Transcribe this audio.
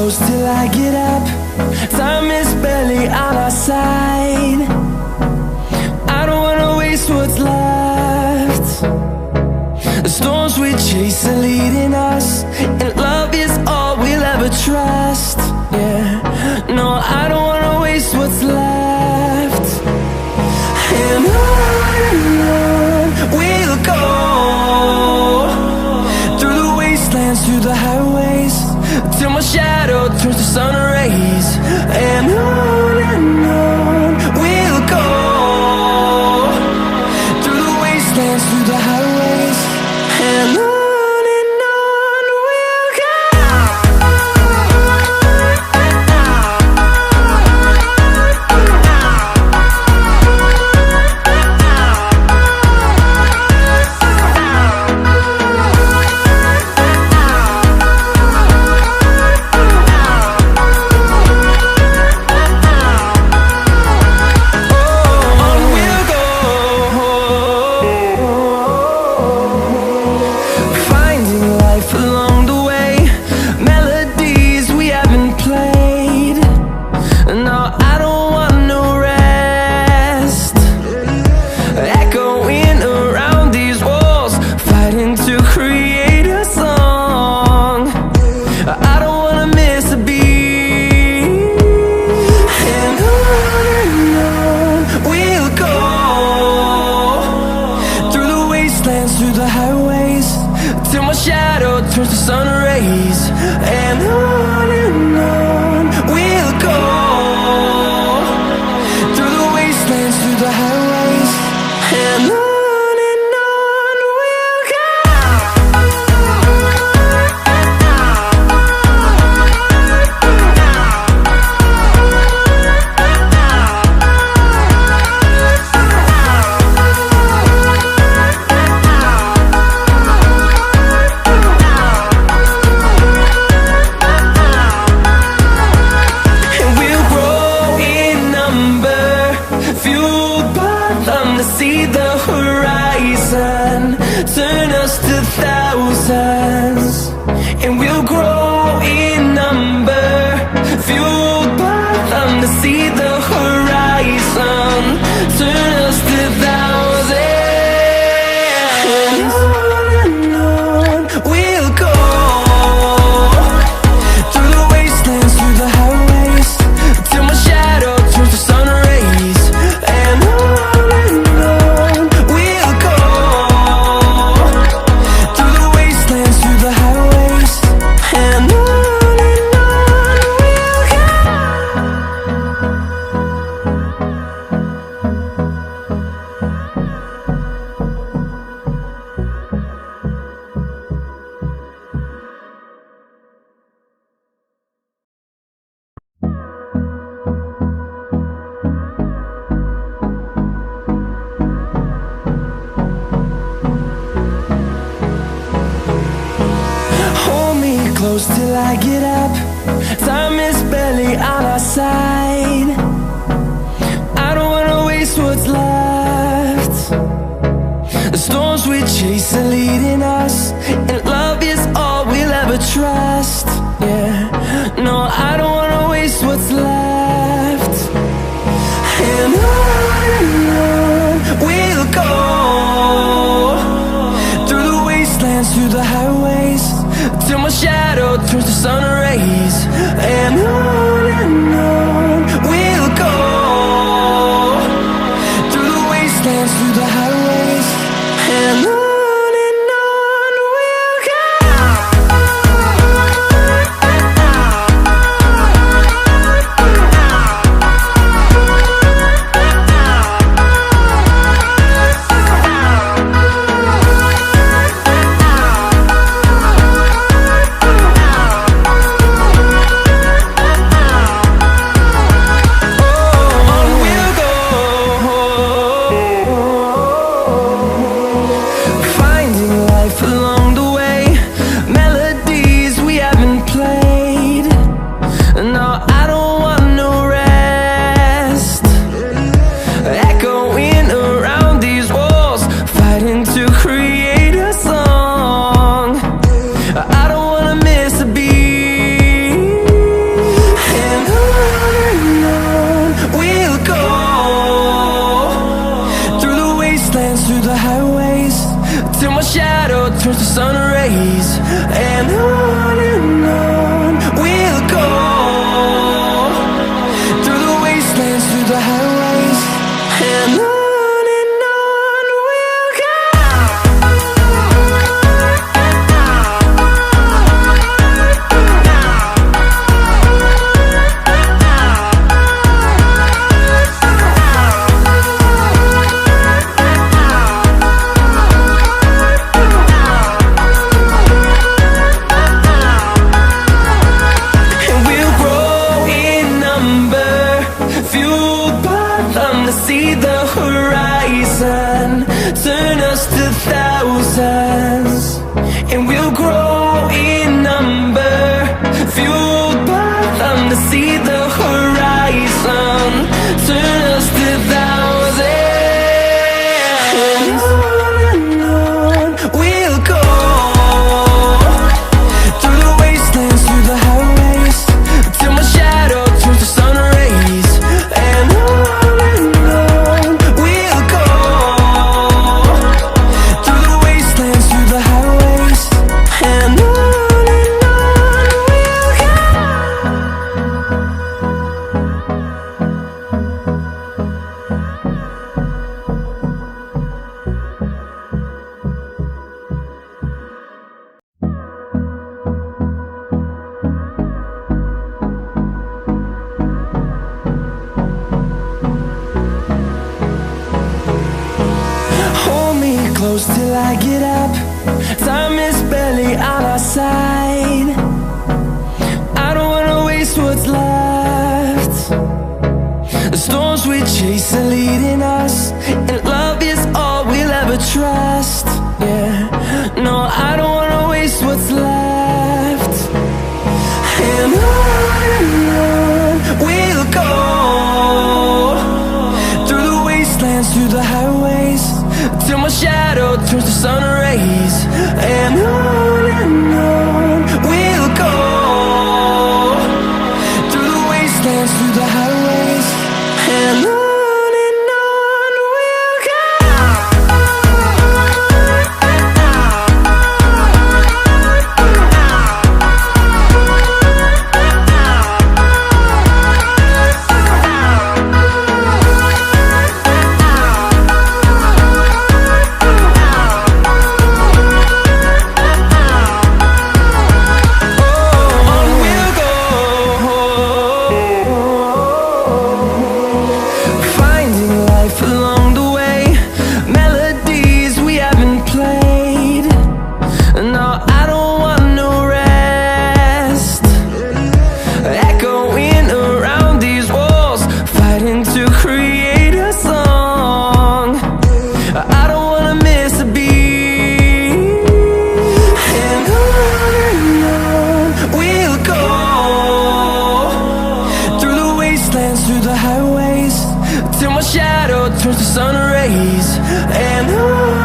close till I get up. Time is barely on our side. I don't wanna waste what's left. The storms we chase are leading us, and love is all we'll ever trust. Yeah, no, I don't wanna waste what's left. And on we'll go, through the wastelands, through the highways, till my shadow turns to sun rays. And on we'll go, through the wastelands, through the highways, and on we'll go. Through the highways, till my shadow turns to sun rays. And on we'll go, through the wastelands, through the highways, and on we'll go. See the horizon turn us to thousands, and we'll grow in number, fueled by them. To see the horizon turn us to thousands, and on we'll go, through the wastelands, through the highways, till my shadow turns to sun rays. And close till I get up. Time is barely on our side. I don't wanna waste what's left. The storms we chase are leading us, and love is all we'll ever trust. Yeah, no, I don't wanna waste what's left. And on we'll go, through the wastelands, through the highways, till my shadow turns to sun rays. And on we'll go, through the wastelands, through the highways, and on we'll go. to see the horizon, turn us to thousands, and we'll grow in number, fueled by them to see the horizon, turn us to thousands. And on we'll go, through the wastelands, through the highways, till my shadow turns to sun rays. And on we'll go, through the wastelands, through the highways. And on we'll go. Hold me close till I get up. Time is barely on our side. I don't wanna waste what's left. The storms we chase are leading us, and love is all we'll ever trust. Yeah, no, I don't wanna waste what's left. And on we'll go, through the wastelands, through the highways, till my shadow turns to sun rays. And on we'll go, through the wastelands, through the highways. And on we'll go. Through the highways, till my shadow turns to sun rays. And on